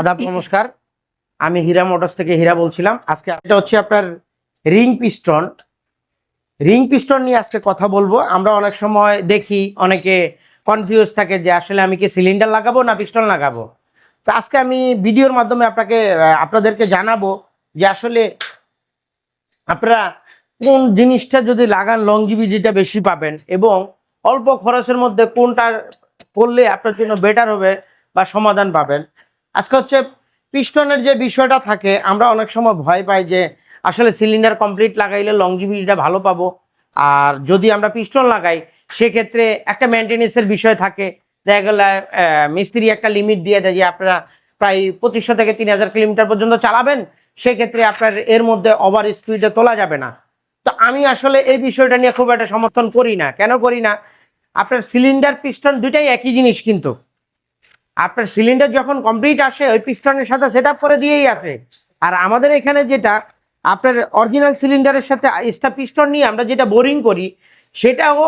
আদাব নমস্কার। আমি হীরা মোটরস থেকে হীরা বলছিলাম। আজকে এটা হচ্ছে আপনার রিং পিস্টন। রিং পিস্টন নিয়ে আজকে কথা বলবো। আমরা অনেক সময় দেখি অনেকে কনফিউজ থাকে যে আসলে আমি কি সিলিন্ডার লাগাবো না পিস্টন লাগাবো। তো আজকে আমি ভিডিওর মাধ্যমে আপনাদেরকে জানাবো যে আসলে আপনারা কোন জিনিসটা যদি লাগান লংজিভিটিটা বেশি পাবেন এবং অল্প খরচের মধ্যে কোনটা করলে আপনার জন্য বেটার হবে বা সমাধান পাবেন। আজকে হচ্ছে পিস্টনের যে বিষয়টা থাকে, আমরা অনেক সময় ভয় পাই যে আসলে সিলিন্ডার কমপ্লিট লাগাইলে লংজিভিটিটা ভালো পাবো, আর যদি আমরা পিস্টন লাগাই সেক্ষেত্রে একটা মেনটেনেন্সের বিষয় থাকে। দেখা গেল মিস্ত্রি একটা লিমিট দিয়ে দেয় যে আপনারা প্রায় 2500 থেকে 3000 কিলোমিটার পর্যন্ত চালাবেন, সেক্ষেত্রে আপনার এর মধ্যে ওভার স্পিডে তোলা যাবে না। তো আমি আসলে এই বিষয়টা নিয়ে খুব একটা সমর্থন করি না। কেন করি না? আপনার সিলিন্ডার পিস্টন দুইটাই একই জিনিস, কিন্তু আপনার সিলিন্ডার যখন কমপ্লিট আসে ওই পিস্টনের সাথে সেট আপ করে দিয়েই আসে। আর আমাদের এখানে যেটা আপনার অরিজিনাল সিলিন্ডারের সাথে এক্সট্রা পিস্টন নিয়ে আমরা যেটা বোরিং করি সেটাও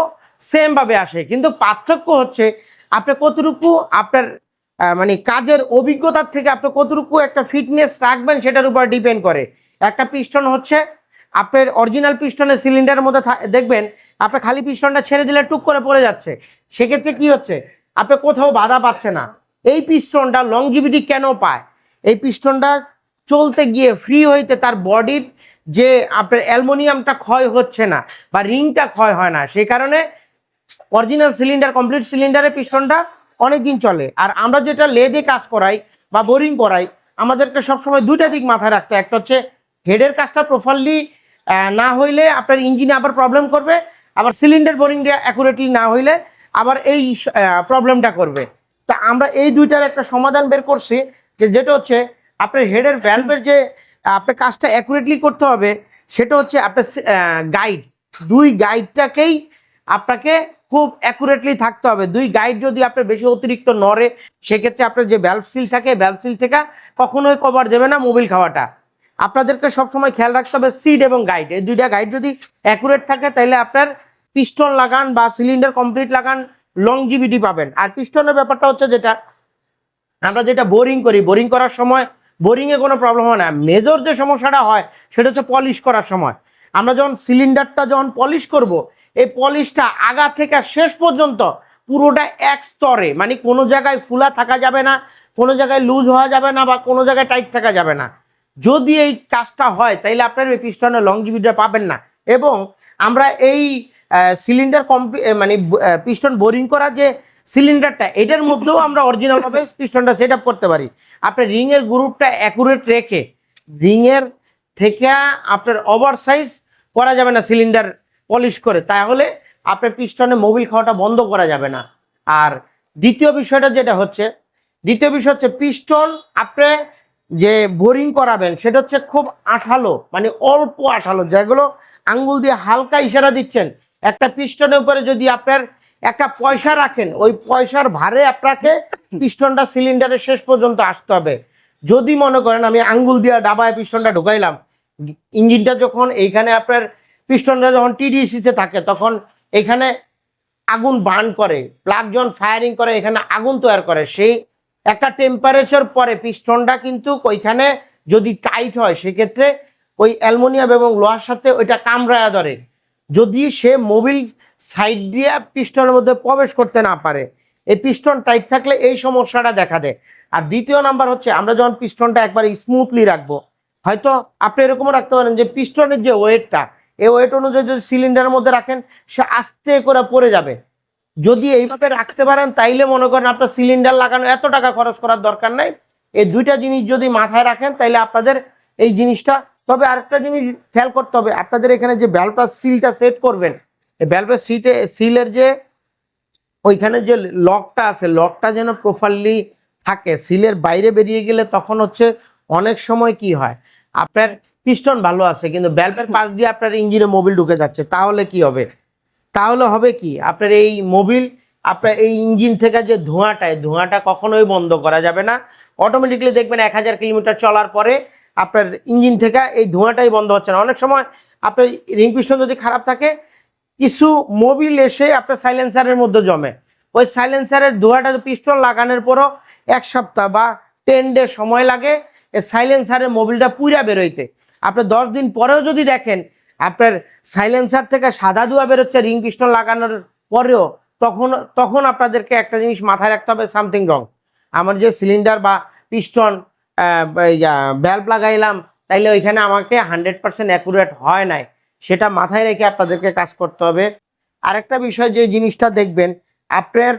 সেম ভাবে আসে, কিন্তু পার্থক্য হচ্ছে আপনি কতটুকু আপনার মানে কাজের অভিজ্ঞতার থেকে আপনি কতটুকু একটা ফিটনেস রাখবেন সেটার উপর ডিপেন্ড করে। একটা পিস্টন হচ্ছে আপনার অরিজিনাল পিস্টনের সিলিন্ডারের মধ্যে দেখবেন আপনার খালি পিস্টনটা ছেড়ে দিলে টুক করে পড়ে যাচ্ছে, সেক্ষেত্রে কি হচ্ছে আপনি কোথাও বাধা পাচ্ছে না। এই পিস্টনটা লংজিভিটি কেন পায়? এই পিস্টনটা চলতে গিয়ে ফ্রি হইতে তার বডির যে আপনার অ্যালুমিনিয়ামটা ক্ষয় হচ্ছে না বা রিংটা ক্ষয় হয় না, সেই কারণে অরিজিনাল সিলিন্ডার কমপ্লিট সিলিন্ডারের পিস্টনটা অনেক দিন চলে। আর আমরা যেটা লেদে কাজ করাই বা বোরিং করাই, আমাদেরকে সবসময় দুইটা দিক মাথায় রাখতে হয়। একটা হচ্ছে হেডের কাজটা প্রপারলি না হইলে আপনার ইঞ্জিনে আবার প্রবলেম করবে, আবার সিলিন্ডার বোরিংটা অ্যাকুরেটলি না হইলে আবার এই প্রবলেমটা করবে। তা আমরা এই দুইটার একটা সমাধান বের করছি, যেটা হচ্ছে আপনার হেডের ভ্যালভের যে আপনার কাজটা অ্যাকুরেটলি করতে হবে, সেটা হচ্ছে আপনার গাইড, দুই গাইডটাকেই আপনাকে খুব অ্যাকুরেটলি থাকতে হবে। দুই গাইড যদি আপনার বেশি অতিরিক্ত নড়ে, সেক্ষেত্রে আপনার যে ভ্যালভ সিল থাকে ভ্যালভ সিল থেকে কখনোই কভার দেবে না মোবিল খাওয়াটা। আপনাদেরকে সবসময় খেয়াল রাখতে হবে সিড এবং গাইড, এই দুইটা গাইড যদি অ্যাকুরেট থাকে তাহলে আপনার পিস্টন লাগান বা সিলিন্ডার কমপ্লিট লাগান লংজিভিটি পাবেন। আর পিস্টনের ব্যাপারটা হচ্ছে যেটা আমরা যেটা বোরিং করি, বোরিং করার সময় বোরিংয়ে কোনো প্রবলেম হয় না। মেজর যে সমস্যাটা হয় সেটা হচ্ছে পলিশ করার সময়। আমরা যখন সিলিন্ডারটা যখন পলিশ করব, এই পলিশটা আগা থেকে শেষ পর্যন্ত পুরোটা এক স্তরে, মানে কোনো জায়গায় ফুলা থাকা যাবে না, কোনো জায়গায় লুজ হওয়া যাবে না, বা কোনো জায়গায় টাইট থাকা যাবে না। যদি এই কাজটা হয় তাইলে আপনার এই পিস্টনের লংজিভিটিটা পাবেন না। এবং আমরা এই সিলিন্ডার মানে পিস্টন বোরিং করা যে সিলিন্ডারটা, এটার মধ্যেও আমরা অরিজিনালভাবে পিস্টনটা সেট আপ করতে পারি। আপনার রিংয়ের গ্রুপটা অ্যাকুরেট রেখে, রিংয়ের থেকে আপনার ওভার সাইজ করা যাবে না সিলিন্ডার পলিশ করে, তাহলে আপনার পিস্টনে মোবিল খাওয়াটা বন্ধ করা যাবে না। আর দ্বিতীয় বিষয়টা যেটা হচ্ছে, দ্বিতীয় বিষয় হচ্ছে পিস্টন আপনি যে বোরিং করাবেন সেটা হচ্ছে খুব আঠালো, মানে অল্প আঠালো, যেগুলো আঙ্গুল দিয়ে হালকা ইশারা দিচ্ছেন। একটা পিস্টনের উপরে যদি আপনার একটা পয়সা রাখেন, ওই পয়সার ভারে আপনাকে পিস্টনটা সিলিন্ডারের শেষ পর্যন্ত আসতে হবে। যদি মনে করেন আমি আঙ্গুল দিয়ে ডাবায় পিস্টনটা ঢুকাইলাম, ইঞ্জিনটা যখন এইখানে আপনার পিস্টনটা যখন টিডিসিতে থাকে তখন এখানে আগুন বার্ন করে, প্লাগ যখন ফায়ারিং করে এখানে আগুন তৈরি করে, সেই একটা টেম্পারেচার পরে পিস্টনটা কিন্তু ওইখানে যদি টাইট হয় সেক্ষেত্রে ওই অ্যালুমিনিয়াম এবং লোহার সাথে ওইটা কামড়ায়া ধরে, যদি সে মোবিল সাইড দিয়ে পিস্টনের মধ্যে প্রবেশ করতে না পারে। এই পিস্টন টাইট থাকলে এই সমস্যাটা দেখা দেয়। আর দ্বিতীয় নাম্বার হচ্ছে আমরা যখন পিস্টনটা একবারে স্মুথলি রাখবো, হয়তো আপনি এরকমও রাখতে পারেন যে পিস্টনের যে ওয়েটটা, এই ওয়েট অনুযায়ী যদি সিলিন্ডারের মধ্যে রাখেন সে আস্তে করে পড়ে যাবে। যদি এইভাবে রাখতে পারেন তাইলে মনে করেন আপনার সিলিন্ডার লাগানো এত টাকা খরচ করার দরকার নাই। এই দুইটা জিনিস যদি মাথায় রাখেন তাইলে আপনাদের এই জিনিসটা। তবে আরেকটা জিনিস খেয়াল করতে হবে, আপনাদের এখানে যে ভ্যালভটা সিলটা সেট করবেন, এই ভ্যালভের সিলের যে ওইখানে যে লকটা আছে, লকটা যেন প্রপারলি থাকে। সিলের বাইরে বেরিয়ে গেলে তখন হচ্ছে অনেক সময় কি হয়, আপনার পিস্টন ভালো আছে কিন্তু ভ্যালভের পাশ দিয়ে আপনার ইঞ্জিনে মোবিল ঢুকে যাচ্ছে, তাহলে কি হবে? তাহলে হবে কি আপনার এই মোবিল, আপনার এই ইঞ্জিন থেকে যে ধোঁয়াটা, এই ধোঁয়াটা কখনোই বন্ধ করা যাবে না। অটোমেটিকলি দেখবেন 1000 কিলোমিটার চলার পরে আপনার ইঞ্জিন থেকে এই ধোঁয়াটাই বন্ধ হচ্ছে না। অনেক সময় আপনার রিং পিস্টন যদি খারাপ থাকে, কিছু মোবিল এসে আপনার সাইলেন্সারের মধ্যে জমে, ওই সাইলেন্সারের ধোঁয়াটা পিস্টন লাগানোর পরও 1 সপ্তাহ বা 10 ডে সময় লাগে এই সাইলেন্সারের মোবিলটা পুরা বেরোইতে। আপনি 10 দিন পরেও যদি দেখেন আপনার সাইলেন্সার থেকে সাদা ধোঁয়া বেরোচ্ছে রিং পিস্টন লাগানোর পরেও, তখন তখন আপনাদেরকে একটা জিনিস মাথায় রাখতে হবে, সামথিং রং। আমার যে সিলিন্ডার বা পিস্টন ভ্যালভ লাগাইলাম, তাইলে ওইখানে আমাকে 100% অ্যাকুরেট হয় নাই, সেটা মাথায় রেখে আপনাদেরকে কাজ করতে হবে। আরেকটা বিষয় যে জিনিসটা দেখবেন, আপনার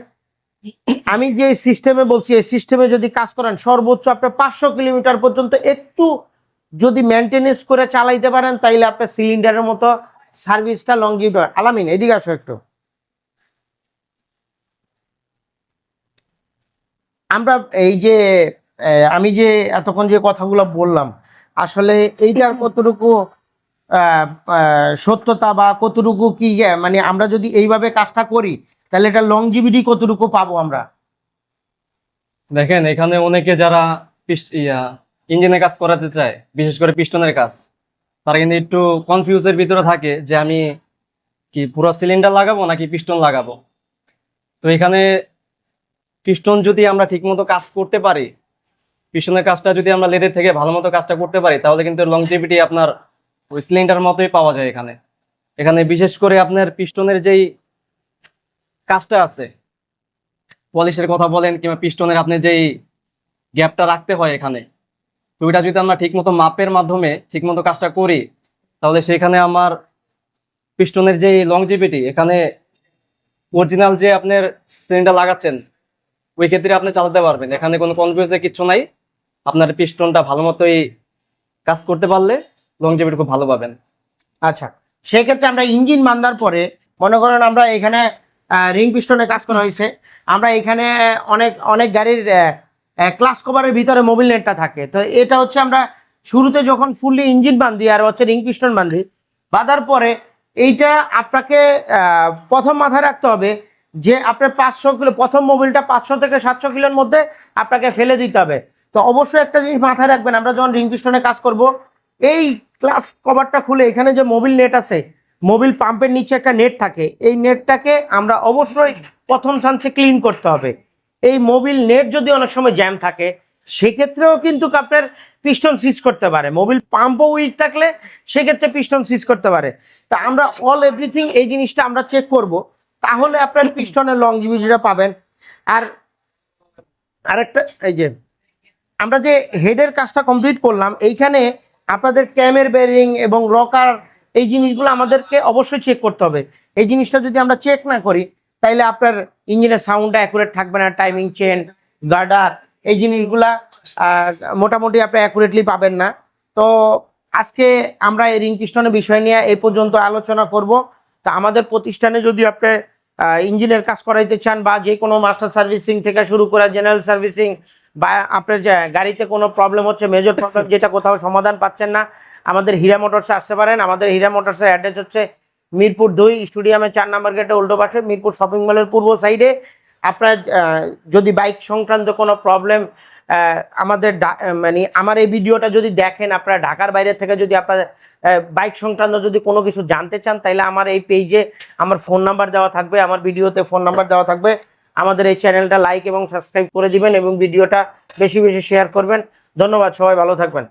আমি যে সিস্টেমে বলছি এই সিস্টেমে যদি কাজ করেন সর্বোচ্চ আপনি 500 কিলোমিটার পর্যন্ত একটু যদি মেনটেনেন্স করে চালাইতে পারেন, তাইলে আপনার সিলিন্ডারের মতো সার্ভিসটা লংজিভিটি। আলামিন এদিকে আসো একটু। আমরা এই যে আমি যে এতক্ষণ যে কথাগুলো বললাম, আসলে এইটার কতটুকু সত্যতা বা কতটুকু কি মানে আমরা যদি এইভাবে কাজটা করি তাহলে এটা লংজিভিটি কতটুকু পাবো আমরা? দেখেন, এখানে অনেকে যারা ইঞ্জিনের কাজ করাতে চায়, বিশেষ করে পিস্টনের কাজ, তারা কিন্তু একটু কনফিউজের ভিতরে থাকে যে আমি কি পুরো সিলিন্ডার লাগাবো নাকি পিস্টন লাগাবো। তো এখানে পিস্টন যদি আমরা ঠিকমতো কাজ করতে পারি, পিস্টনের কাজটা যদি আমরা লেদের থেকে ভালো মতো কাজটা করতে পারি, তাহলে কিন্তু লংজিভিটি আপনার ওই সিলিন্ডার মতোই পাওয়া যায়। এখানে এখানে বিশেষ করে আপনার পিস্টনের যেই কাজটা আছে, পলিশের কথা বলেন কিংবা পিস্টনের আপনি যেই গ্যাপটা রাখতে হয় এখানে, তো ওইটা যদি আমরা ঠিকমতো মাপের মাধ্যমে ঠিকমতো কাজটা করি, তাহলে সেখানে আমার পিস্টনের যে লংজিভিটি, এখানে অরিজিনাল যে আপনার সিলিন্ডার লাগাচ্ছেন ওই ক্ষেত্রে আপনি চালাতে পারবেন। এখানে কোনো কনফিউজের কিছু নাই। আপনার পিস্টনটা ভালো মতোই কাজ করতে পারলে লংজিভিটি খুব ভালো পাবেন। আচ্ছা, সেক্ষেত্রে আমরা ইঞ্জিন বান্ধার পরে মনে করেন আমরা এখানে রিং পিস্টনে কাজ করা হয়েছে, আমরা এখানে অনেক অনেক গাড়ির ক্লাস কভারের ভিতরে মোবিল নেটটা থাকে। তো এটা হচ্ছে আমরা শুরুতে যখন ফুললি ইঞ্জিন বান্ধি আর হচ্ছে রিং পিস্টন বান্ধি, বাঁধার পরে এইটা আপনাকে প্রথম মাথায় রাখতে হবে যে আপনার 500 কিলো, প্রথম মোবিলটা 500 থেকে 700 কিলোর মধ্যে আপনাকে ফেলে দিতে হবে। তো অবশ্যই একটা জিনিস মাথায় রাখবেন, আমরা যখন রিং পিস্টনে কাজ করব, এই ক্লাস কভারটা খুলে এখানে যে মোবিল নেট আছে, মোবিল পাম্পের নিচে একটা নেট থাকে, এই নেটটাকে আমরা অবশ্যই প্রথম চান্সে ক্লিন করতে হবে। এই মোবিল নেট যদি অনেক সময় জ্যাম থাকে, সেক্ষেত্রেও কিন্তু আপনার পিস্টন সিজ করতে পারে। মোবিল পাম্পও উইক থাকলে সেক্ষেত্রে পিস্টন সিজ করতে পারে। তা আমরা অল এভরিথিং এই জিনিসটা আমরা চেক করব, তাহলে আপনার পিস্টনের লংজিভিটিটা পাবেন। আর আরেকটা, এই যে আমরা যে হেডের কাজটা কমপ্লিট করলাম, এইখানে আপনাদের ক্যামের বেরিং এবং রকার এই জিনিসগুলো আমাদেরকে অবশ্যই চেক করতে হবে। এই জিনিসটা যদি আমরা চেক না করি, তাইলে আপনার ইঞ্জিনের সাউন্ডটা অ্যাকুরেট থাকবে না, টাইমিং চেন, গার্ডার এই জিনিসগুলা মোটামুটি আপনি অ্যাকুরেটলি পাবেন না। তো আজকে আমরা এই রিং পিস্টনের বিষয় নিয়ে এই পর্যন্ত আলোচনা করব। তা আমাদের প্রতিষ্ঠানে যদি আপনি ইঞ্জিনের কাজ করাইতে চান, বা যে কোনো মাস্টার সার্ভিসিং থেকে শুরু করে জেনারেল সার্ভিসিং, বা আপনার যে গাড়িতে কোনো প্রবলেম হচ্ছে, মেজর প্রবলেম যেটা কোথাও সমাধান পাচ্ছেন না, আমাদের হীরা মোটরসে আসতে পারেন। আমাদের হীরা মোটরসের অ্যাড্রেস হচ্ছে মিরপুর 2 স্টেডিয়ামে 4 নম্বর গেটে উল্টো পাশে, মিরপুর শপিং মলের পূর্ব সাইডে। আপনার যদি বাইক সংক্রান্ত কোনো প্রবলেম আমাদের মানে আমার এই ভিডিওটা যদি দেখেন, আপনারা ঢাকার বাইরে থেকে যদি আপনার বাইক সংক্রান্ত যদি কোনো কিছু জানতে চান, তাহলে আমার এই পেজে আমার ফোন নাম্বার দেওয়া থাকবে, আমার ভিডিওতে ফোন নাম্বার দেওয়া থাকবে। আমাদের এই চ্যানেলটা লাইক এবং সাবস্ক্রাইব করে দিবেন এবং ভিডিওটা বেশি বেশি শেয়ার করবেন। ধন্যবাদ, সবাই ভালো থাকবেন।